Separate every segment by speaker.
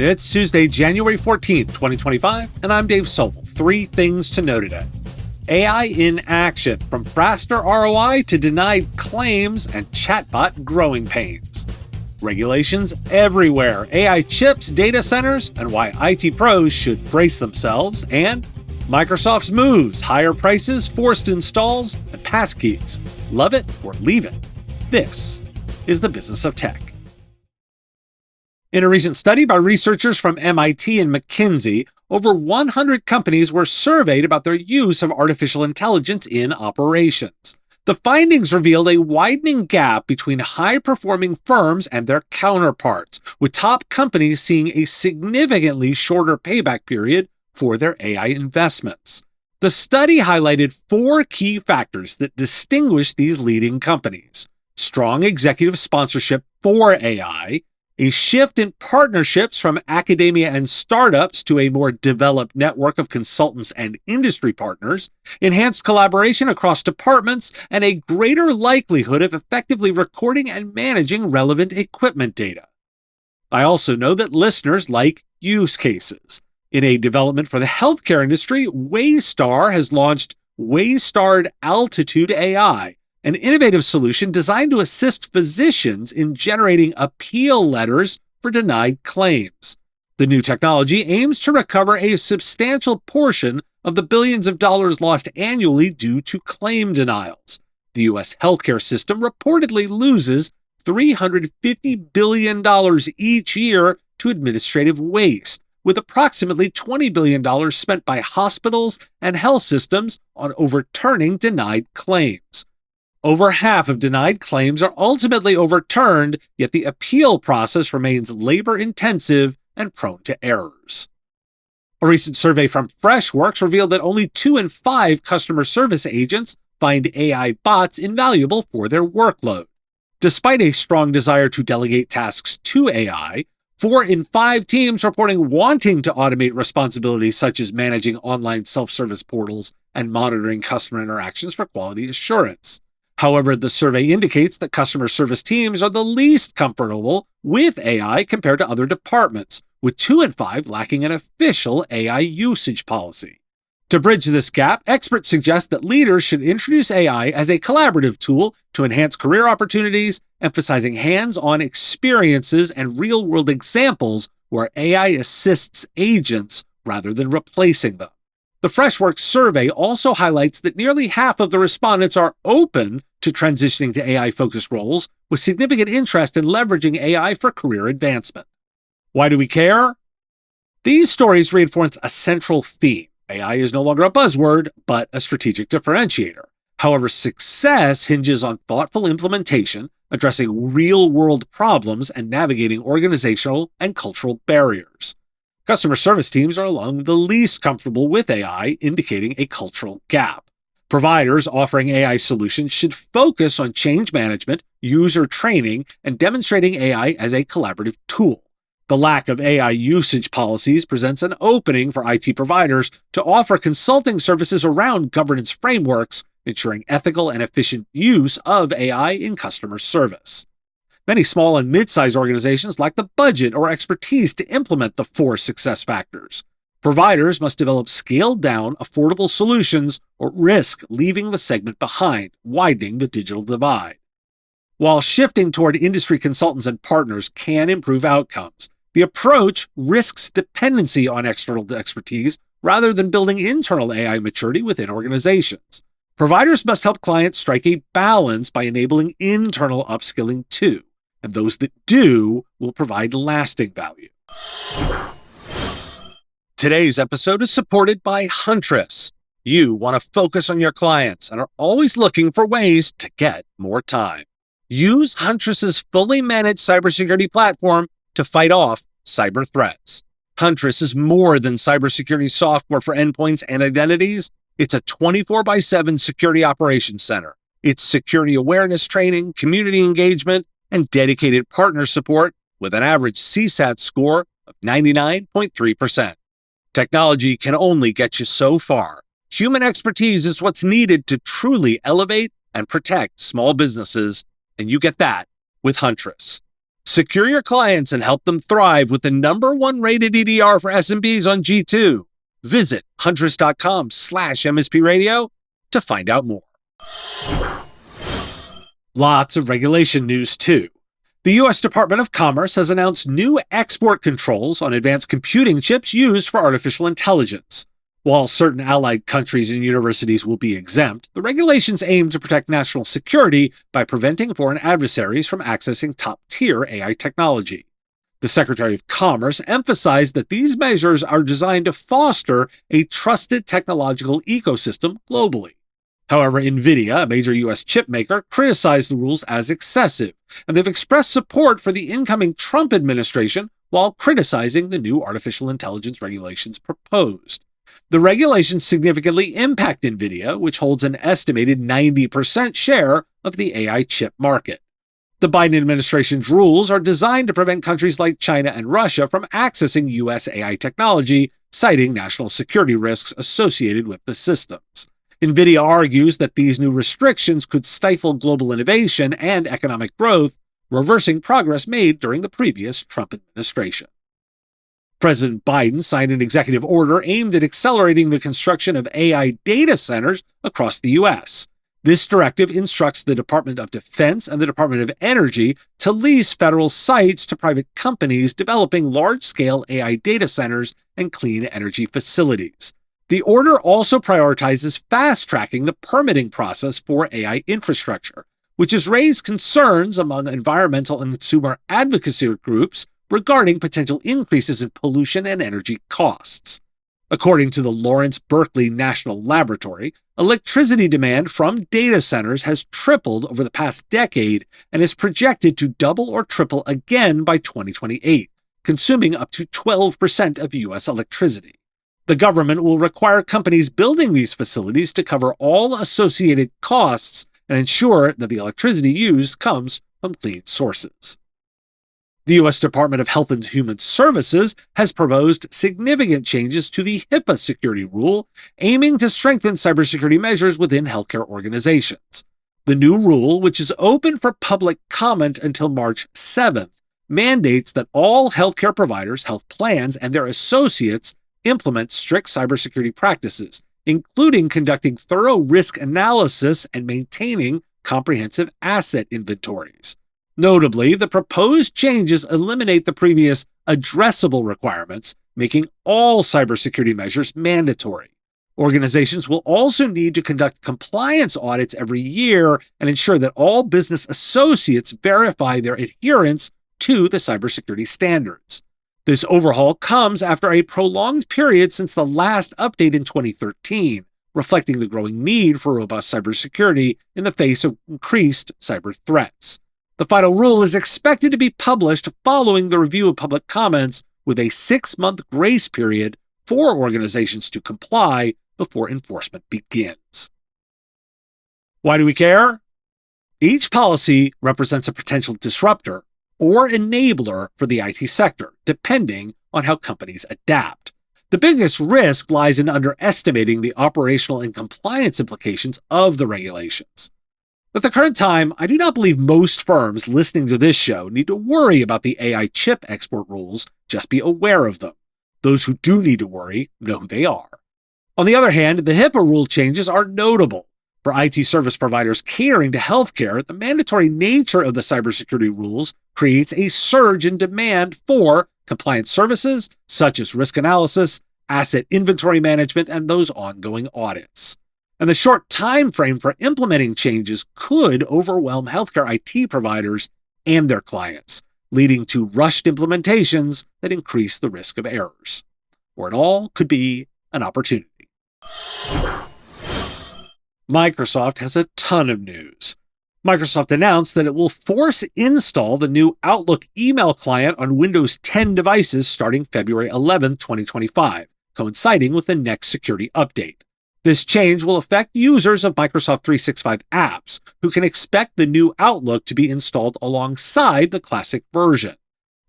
Speaker 1: It's Tuesday, January 14th, 2025, and I'm Dave Sobel. 3 things to know today. AI in action, from faster ROI to denied claims and chatbot growing pains. Regulations everywhere, AI chips, data centers, and why IT pros should brace themselves, and Microsoft's moves, higher prices, forced installs, and passkeys. Love it or leave it. This is the business of tech. In a recent study by researchers from MIT and McKinsey, over 100 companies were surveyed about their use of artificial intelligence in operations. The findings revealed a widening gap between high-performing firms and their counterparts, with top companies seeing a significantly shorter payback period for their AI investments. The study highlighted 4 key factors that distinguish these leading companies: strong executive sponsorship for AI, a shift in partnerships from academia and startups to a more developed network of consultants and industry partners, enhanced collaboration across departments, and a greater likelihood of effectively recording and managing relevant equipment data. I also know that listeners like use cases. In a development for the healthcare industry, Waystar has launched Waystar Altitude AI, an innovative solution designed to assist physicians in generating appeal letters for denied claims. The new technology aims to recover a substantial portion of the billions of dollars lost annually due to claim denials. The U.S. healthcare system reportedly loses $350 billion each year to administrative waste, with approximately $20 billion spent by hospitals and health systems on overturning denied claims. Over half of denied claims are ultimately overturned, yet the appeal process remains labor-intensive and prone to errors. A recent survey from Freshworks revealed that only 2 in 5 customer service agents find AI bots invaluable for their workload. Despite a strong desire to delegate tasks to AI, 4 in 5 teams reporting wanting to automate responsibilities such as managing online self-service portals and monitoring customer interactions for quality assurance. However, the survey indicates that customer service teams are the least comfortable with AI compared to other departments, with 2 in 5 lacking an official AI usage policy. To bridge this gap, experts suggest that leaders should introduce AI as a collaborative tool to enhance career opportunities, emphasizing hands-on experiences and real-world examples where AI assists agents rather than replacing them. The Freshworks survey also highlights that nearly half of the respondents are open to transitioning to AI-focused roles, with significant interest in leveraging AI for career advancement. Why do we care? These stories reinforce a central theme. AI is no longer a buzzword, but a strategic differentiator. However, success hinges on thoughtful implementation, addressing real-world problems, and navigating organizational and cultural barriers. Customer service teams are among the least comfortable with AI, indicating a cultural gap. Providers offering AI solutions should focus on change management, user training, and demonstrating AI as a collaborative tool. The lack of AI usage policies presents an opening for IT providers to offer consulting services around governance frameworks, ensuring ethical and efficient use of AI in customer service. Many small and mid-sized organizations lack the budget or expertise to implement the 4 success factors. Providers must develop scaled-down, affordable solutions or risk leaving the segment behind, widening the digital divide. While shifting toward industry consultants and partners can improve outcomes, the approach risks dependency on external expertise rather than building internal AI maturity within organizations. Providers must help clients strike a balance by enabling internal upskilling too, and those that do will provide lasting value. Today's episode is supported by Huntress. You want to focus on your clients and are always looking for ways to get more time. Use Huntress's fully managed cybersecurity platform to fight off cyber threats. Huntress is more than cybersecurity software for endpoints and identities. It's a 24/7 security operations center. It's security awareness training, community engagement, and dedicated partner support with an average CSAT score of 99.3%. Technology can only get you so far. Human expertise is what's needed to truly elevate and protect small businesses, and you get that with Huntress. Secure your clients and help them thrive with the #1 rated EDR for SMBs on G2. Visit huntress.com/MSP Radio to find out more. Lots of regulation news too. The U.S. Department of Commerce has announced new export controls on advanced computing chips used for artificial intelligence. While certain allied countries and universities will be exempt, the regulations aim to protect national security by preventing foreign adversaries from accessing top-tier AI technology. The Secretary of Commerce emphasized that these measures are designed to foster a trusted technological ecosystem globally. However, NVIDIA, a major U.S. chip maker, criticized the rules as excessive, and they've expressed support for the incoming Trump administration while criticizing the new artificial intelligence regulations proposed. The regulations significantly impact NVIDIA, which holds an estimated 90% share of the AI chip market. The Biden administration's rules are designed to prevent countries like China and Russia from accessing U.S. AI technology, citing national security risks associated with the systems. NVIDIA argues that these new restrictions could stifle global innovation and economic growth, reversing progress made during the previous Trump administration. President Biden signed an executive order aimed at accelerating the construction of AI data centers across the U.S. This directive instructs the Department of Defense and the Department of Energy to lease federal sites to private companies developing large-scale AI data centers and clean energy facilities. The order also prioritizes fast-tracking the permitting process for AI infrastructure, which has raised concerns among environmental and consumer advocacy groups regarding potential increases in pollution and energy costs. According to the Lawrence Berkeley National Laboratory, electricity demand from data centers has tripled over the past decade and is projected to double or triple again by 2028, consuming up to 12% of U.S. electricity. The government will require companies building these facilities to cover all associated costs and ensure that the electricity used comes from clean sources. The U.S. Department of Health and Human Services has proposed significant changes to the HIPAA security rule, aiming to strengthen cybersecurity measures within healthcare organizations. The new rule, which is open for public comment until March 7th, mandates that all healthcare providers, health plans, and their associates implement strict cybersecurity practices, including conducting thorough risk analysis and maintaining comprehensive asset inventories. Notably, the proposed changes eliminate the previous addressable requirements, making all cybersecurity measures mandatory. Organizations will also need to conduct compliance audits every year and ensure that all business associates verify their adherence to the cybersecurity standards. This overhaul comes after a prolonged period since the last update in 2013, reflecting the growing need for robust cybersecurity in the face of increased cyber threats. The final rule is expected to be published following the review of public comments, with a 6-month grace period for organizations to comply before enforcement begins. Why do we care? Each policy represents a potential disruptor or enabler for the IT sector, depending on how companies adapt. The biggest risk lies in underestimating the operational and compliance implications of the regulations. At the current time, I do not believe most firms listening to this show need to worry about the AI chip export rules, just be aware of them. Those who do need to worry know who they are. On the other hand, the HIPAA rule changes are notable. For IT service providers catering to healthcare, the mandatory nature of the cybersecurity rules creates a surge in demand for compliance services, such as risk analysis, asset inventory management, and those ongoing audits. And the short time frame for implementing changes could overwhelm healthcare IT providers and their clients, leading to rushed implementations that increase the risk of errors. Or it all could be an opportunity. Microsoft has a ton of news. Microsoft announced that it will force install the new Outlook email client on Windows 10 devices starting February 11, 2025, coinciding with the next security update. This change will affect users of Microsoft 365 apps, who can expect the new Outlook to be installed alongside the classic version.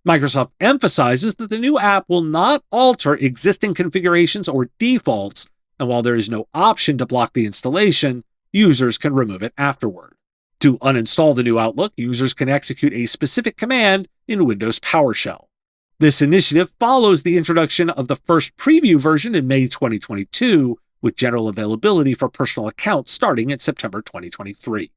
Speaker 1: Microsoft emphasizes that the new app will not alter existing configurations or defaults, and while there is no option to block the installation, users can remove it afterward. To uninstall the new Outlook, users can execute a specific command in Windows PowerShell. This initiative follows the introduction of the first preview version in May 2022, with general availability for personal accounts starting in September 2023.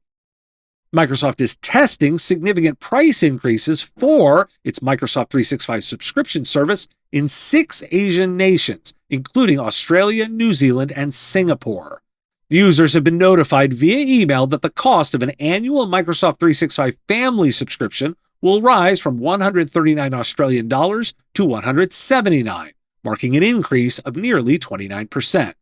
Speaker 1: Microsoft is testing significant price increases for its Microsoft 365 subscription service in 6 Asian nations, including Australia, New Zealand, and Singapore. Users have been notified via email that the cost of an annual Microsoft 365 family subscription will rise from 139 Australian dollars to 179, marking an increase of nearly 29%.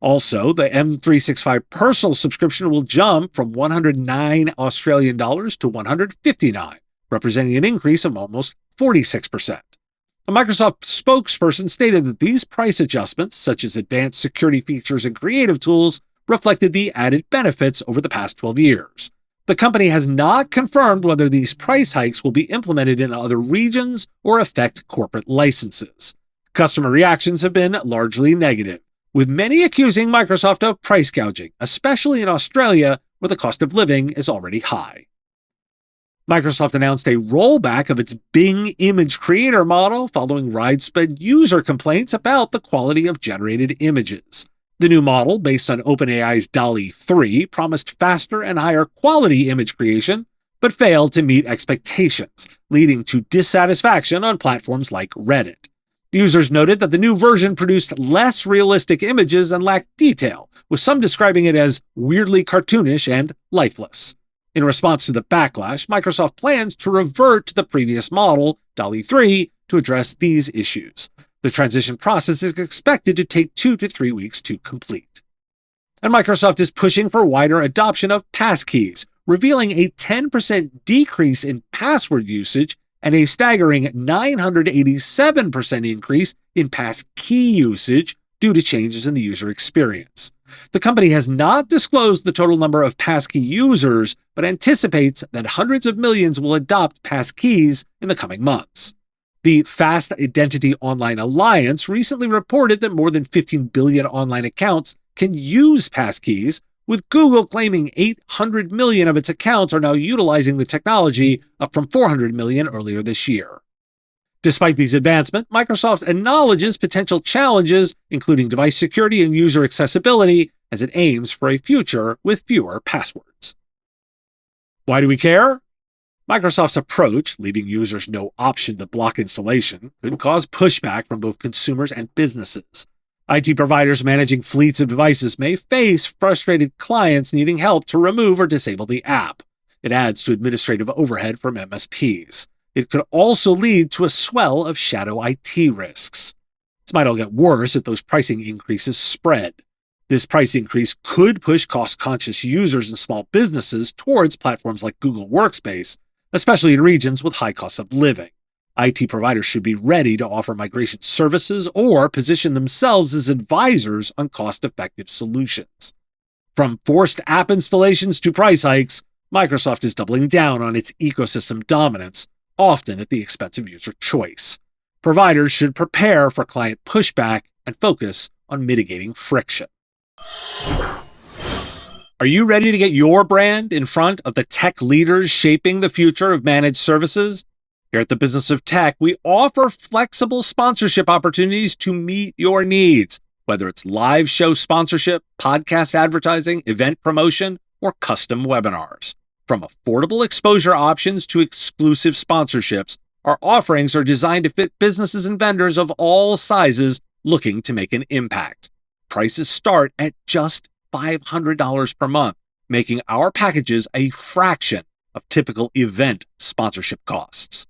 Speaker 1: Also, the M365 personal subscription will jump from 109 Australian dollars to 159, representing an increase of almost 46%. A Microsoft spokesperson stated that these price adjustments, such as advanced security features and creative tools, reflected the added benefits over the past 12 years. The company has not confirmed whether these price hikes will be implemented in other regions or affect corporate licenses. Customer reactions have been largely negative, with many accusing Microsoft of price gouging, especially in Australia, where the cost of living is already high. Microsoft announced a rollback of its Bing image creator model following widespread user complaints about the quality of generated images. The new model, based on OpenAI's DALL-E 3, promised faster and higher quality image creation, but failed to meet expectations, leading to dissatisfaction on platforms like Reddit. Users noted that the new version produced less realistic images and lacked detail, with some describing it as weirdly cartoonish and lifeless. In response to the backlash, Microsoft plans to revert to the previous model, DALL-E 3, to address these issues. The transition process is expected to take 2 to 3 weeks to complete. And Microsoft is pushing for wider adoption of Passkeys, revealing a 10% decrease in password usage and a staggering 987% increase in passkey usage due to changes in the user experience. The company has not disclosed the total number of passkey users, but anticipates that hundreds of millions will adopt passkeys in the coming months. The Fast Identity Online Alliance recently reported that more than 15 billion online accounts can use passkeys, with Google claiming 800 million of its accounts are now utilizing the technology, up from 400 million earlier this year. Despite these advancements, Microsoft acknowledges potential challenges, including device security and user accessibility, as it aims for a future with fewer passwords. Why do we care? Microsoft's approach, leaving users no option to block installation, could cause pushback from both consumers and businesses. IT providers managing fleets of devices may face frustrated clients needing help to remove or disable the app. It adds to administrative overhead from MSPs. It could also lead to a swell of shadow IT risks. This might all get worse if those pricing increases spread. This price increase could push cost-conscious users and small businesses towards platforms like Google Workspace, especially in regions with high costs of living. IT providers should be ready to offer migration services or position themselves as advisors on cost-effective solutions. From forced app installations to price hikes, Microsoft is doubling down on its ecosystem dominance, often at the expense of user choice. Providers should prepare for client pushback and focus on mitigating friction. Are you ready to get your brand in front of the tech leaders shaping the future of managed services? Here at the Business of Tech, we offer flexible sponsorship opportunities to meet your needs, whether it's live show sponsorship, podcast advertising, event promotion, or custom webinars. From affordable exposure options to exclusive sponsorships, our offerings are designed to fit businesses and vendors of all sizes looking to make an impact. Prices start at just $500 per month, making our packages a fraction of typical event sponsorship costs.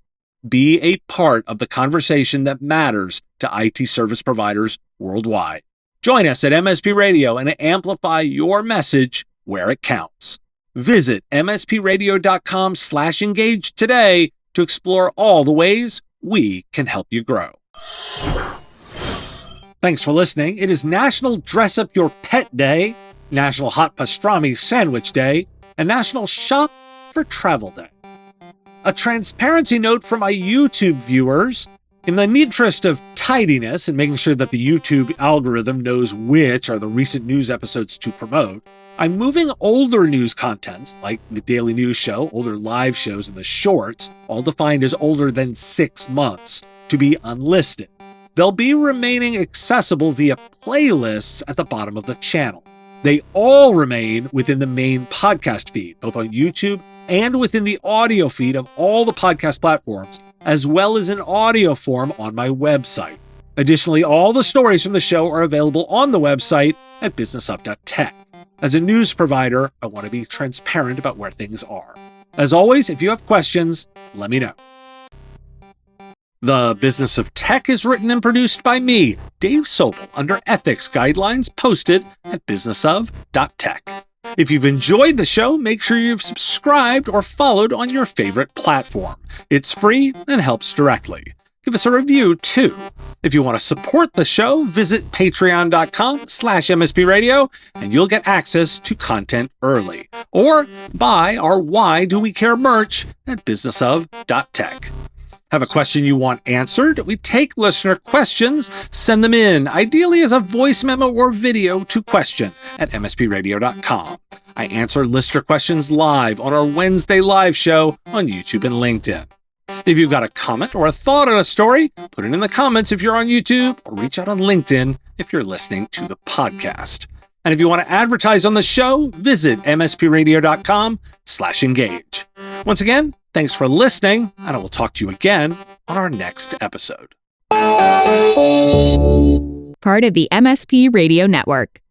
Speaker 1: Be a part of the conversation that matters to IT service providers worldwide. Join us at MSP Radio and amplify your message where it counts. Visit mspradio.com/engage today to explore all the ways we can help you grow. Thanks for listening. It is National Dress Up Your Pet Day, National Hot Pastrami Sandwich Day, and National Shop for Travel Day. A transparency note for my YouTube viewers. In the interest of tidiness and making sure that the YouTube algorithm knows which are the recent news episodes to promote, I'm moving older news contents, like the Daily News Show, older live shows, and the shorts, all defined as older than 6 months, to be unlisted. They'll be remaining accessible via playlists at the bottom of the channel. They all remain within the main podcast feed, both on YouTube and within the audio feed of all the podcast platforms, as well as in audio form on my website. Additionally, all the stories from the show are available on the website at businessup.tech. As a news provider, I want to be transparent about where things are. As always, if you have questions, let me know. The Business of Tech is written and produced by me, Dave Sobel, under ethics guidelines posted at businessof.tech. If you've enjoyed the show, make sure you've subscribed or followed on your favorite platform. It's free and helps directly. Give us a review, too. If you want to support the show, visit patreon.com/MSPradio, and you'll get access to content early. Or buy our Why Do We Care merch at businessof.tech. Have a question you want answered? We take listener questions, send them in, ideally as a voice memo or video to question@mspradio.com. I answer listener questions live on our Wednesday live show on YouTube and LinkedIn. If you've got a comment or a thought on a story, put it in the comments if you're on YouTube, or reach out on LinkedIn if you're listening to the podcast. And if you want to advertise on the show, visit mspradio.com/engage. Once again, thanks for listening, and I will talk to you again on our next episode.
Speaker 2: Part of the MSP Radio Network.